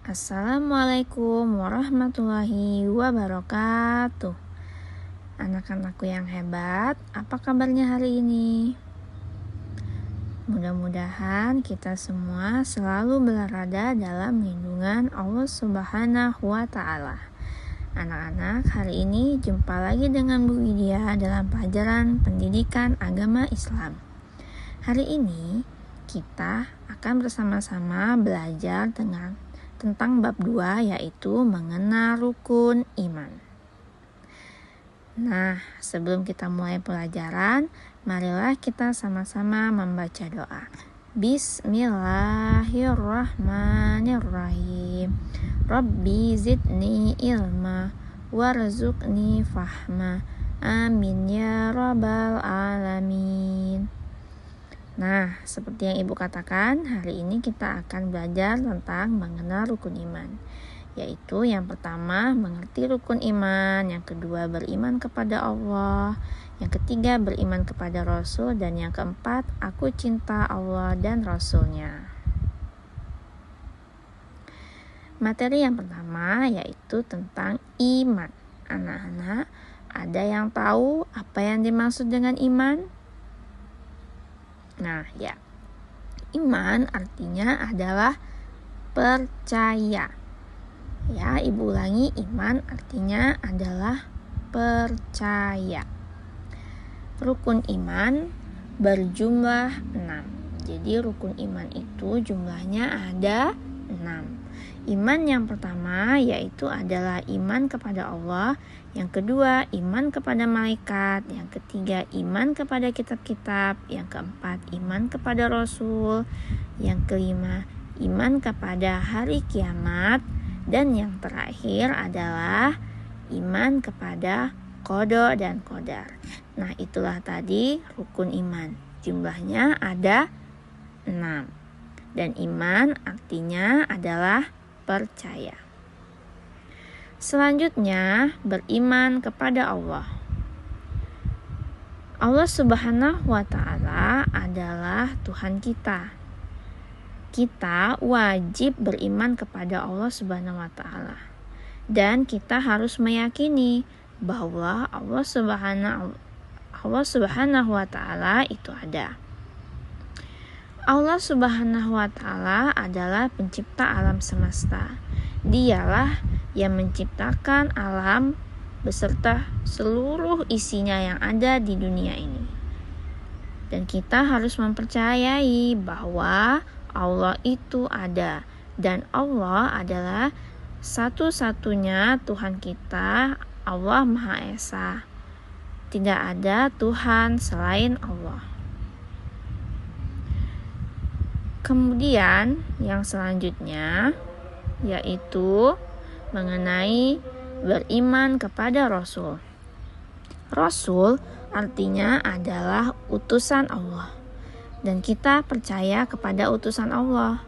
Assalamualaikum warahmatullahi wabarakatuh. Anak-anakku yang hebat, apa kabarnya hari ini? Mudah-mudahan kita semua selalu berada dalam lindungan Allah Subhanahu wa Ta'ala. Anak-anak, hari ini jumpa lagi dengan Bu Widya dalam pelajaran pendidikan agama Islam. Hari ini kita akan bersama-sama belajar tentang bab 2, yaitu mengenal rukun iman. Nah, sebelum kita mulai pelajaran, marilah kita sama-sama membaca doa. Bismillahirrahmanirrahim. Rabbi zidni ilma warzuqni fahma. Amin ya rabbal alamin. Nah, seperti yang Ibu katakan, hari ini kita akan belajar tentang mengenal rukun iman. Yaitu yang pertama, mengerti rukun iman. Yang kedua, beriman kepada Allah. Yang ketiga, beriman kepada Rasul. Dan yang keempat, aku cinta Allah dan Rasulnya. Materi yang pertama yaitu tentang iman. Anak-anak, ada yang tahu apa yang dimaksud dengan iman? Nah, ya. Iman artinya adalah percaya. Ya, Ibu ulangi, iman artinya adalah percaya. Rukun iman berjumlah 6. Jadi rukun iman itu jumlahnya ada 6. Iman yang pertama yaitu adalah iman kepada Allah. Yang kedua, iman kepada malaikat. Yang ketiga, iman kepada kitab-kitab. Yang keempat, iman kepada Rasul. Yang kelima, iman kepada hari kiamat. Dan yang terakhir adalah iman kepada qada dan qadar. Nah, itulah tadi rukun iman. Jumlahnya ada 6. Dan iman artinya adalah percaya. Selanjutnya, beriman kepada Allah. Allah Subhanahu wa Ta'ala adalah Tuhan kita. Kita wajib beriman kepada Allah Subhanahu wa Ta'ala. Dan kita harus meyakini bahwa Allah Subhanahu wa Ta'ala itu ada. Allah Subhanahu wa Ta'ala adalah pencipta alam semesta. Dialah yang menciptakan alam beserta seluruh isinya yang ada di dunia ini. Dan kita harus mempercayai bahwa Allah itu ada. Dan Allah adalah satu-satunya Tuhan kita, Allah Maha Esa. Tidak ada Tuhan selain Allah. Kemudian yang selanjutnya yaitu mengenai beriman kepada Rasul. Rasul artinya adalah utusan Allah. Dan kita percaya kepada utusan Allah.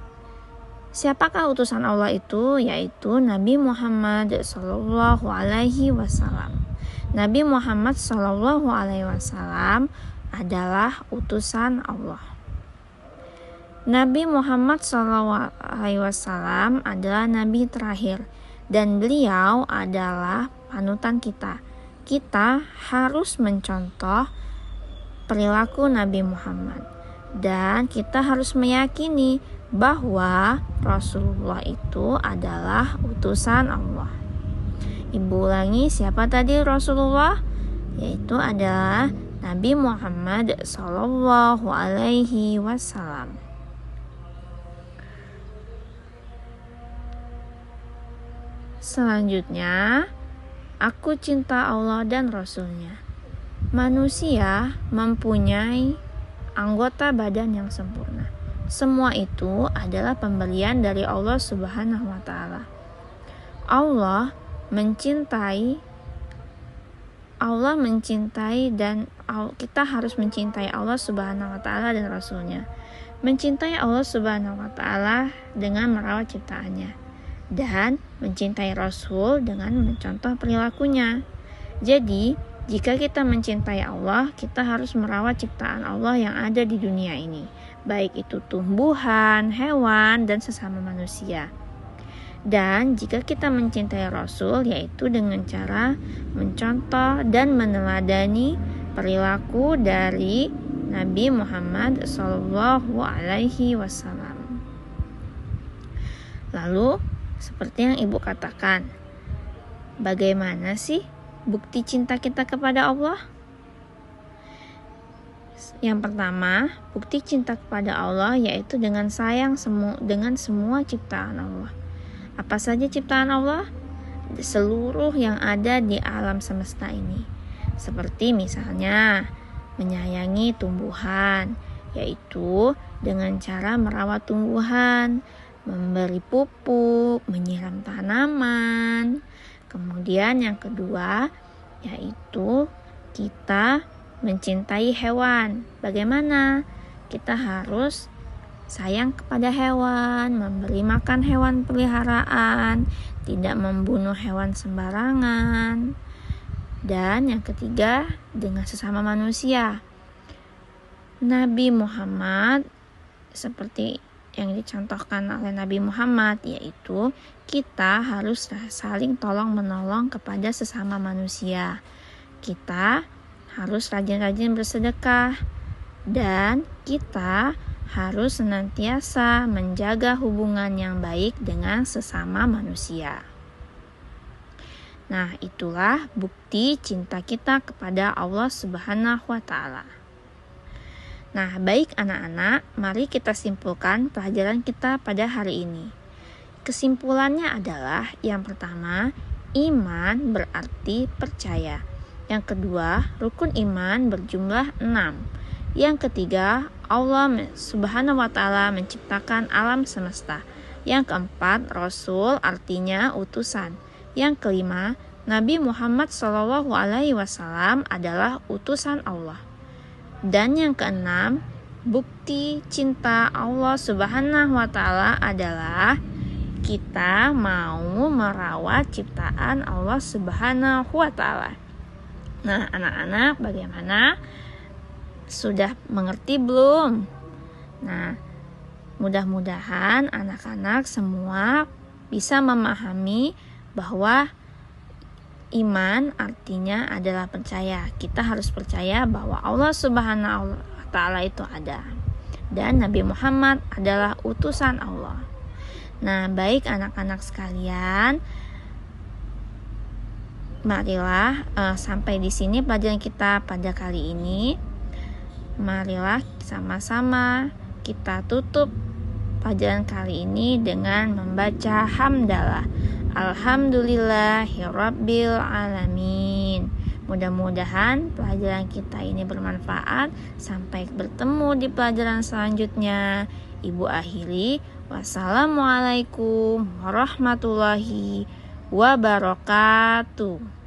Siapakah utusan Allah itu? Yaitu Nabi Muhammad SAW. Nabi Muhammad SAW adalah utusan Allah. Nabi Muhammad SAW adalah Nabi terakhir dan beliau adalah panutan kita. Kita harus mencontoh perilaku Nabi Muhammad dan kita harus meyakini bahwa Rasulullah itu adalah utusan Allah. Ibu ulangi, siapa tadi Rasulullah? Yaitu adalah Nabi Muhammad SAW. Selanjutnya, aku cinta Allah dan Rasulnya. Manusia mempunyai anggota badan yang sempurna. Semua itu adalah pemberian dari Allah Subhanahu wa Ta'ala. Allah mencintai dan kita harus mencintai Allah Subhanahu wa Ta'ala dan Rasulnya. Mencintai Allah Subhanahu wa Ta'ala dengan merawat ciptaannya. Dan mencintai Rasul dengan mencontoh perilakunya. Jadi, jika kita mencintai Allah, kita harus merawat ciptaan Allah yang ada di dunia ini, baik itu tumbuhan, hewan, dan sesama manusia. Dan jika kita mencintai Rasul, yaitu dengan cara mencontoh dan meneladani perilaku dari Nabi Muhammad SAW. Lalu, seperti yang Ibu katakan, bagaimana sih bukti cinta kita kepada Allah? Yang pertama, bukti cinta kepada Allah yaitu dengan sayang dengan semua ciptaan Allah. Apa saja ciptaan Allah? Seluruh yang ada di alam semesta ini. Seperti misalnya menyayangi tumbuhan, yaitu dengan cara merawat tumbuhan, memberi pupuk, menyiram tanaman. Kemudian yang kedua, yaitu kita mencintai hewan. Bagaimana? Kita harus sayang kepada hewan, memberi makan hewan peliharaan, tidak membunuh hewan sembarangan. Dan yang ketiga, dengan sesama manusia. Nabi Muhammad seperti yang dicontohkan oleh Nabi Muhammad, yaitu kita harus saling tolong-menolong kepada sesama manusia. Kita harus rajin-rajin bersedekah, dan kita harus senantiasa menjaga hubungan yang baik dengan sesama manusia. Nah, itulah bukti cinta kita kepada Allah Subhanahu wa Ta'ala. Nah, baik anak-anak, mari kita simpulkan pelajaran kita pada hari ini. Kesimpulannya adalah yang pertama, iman berarti percaya. Yang kedua, rukun iman berjumlah 6. Yang ketiga, Allah Subhanahu wa Ta'ala menciptakan alam semesta. Yang keempat, Rasul artinya utusan. Yang kelima, Nabi Muhammad SAW adalah utusan Allah. Dan yang keenam, bukti cinta Allah Subhanahu wa Ta'ala adalah kita mau merawat ciptaan Allah Subhanahu wa Ta'ala. Nah, anak-anak, bagaimana? Sudah mengerti belum? Nah, mudah-mudahan anak-anak semua bisa memahami bahwa iman artinya adalah percaya. Kita harus percaya bahwa Allah Subhanahu wa Ta'ala itu ada, dan Nabi Muhammad adalah utusan Allah. Nah, baik anak-anak sekalian, marilah sampai di sini pelajaran kita pada kali ini. Marilah sama-sama kita tutup pelajaran kali ini dengan membaca hamdalah. Alhamdulillahirabbil alamin. Mudah-mudahan pelajaran kita ini bermanfaat. Sampai bertemu di pelajaran selanjutnya. Ibu akhiri, wassalamualaikum warahmatullahi wabarakatuh.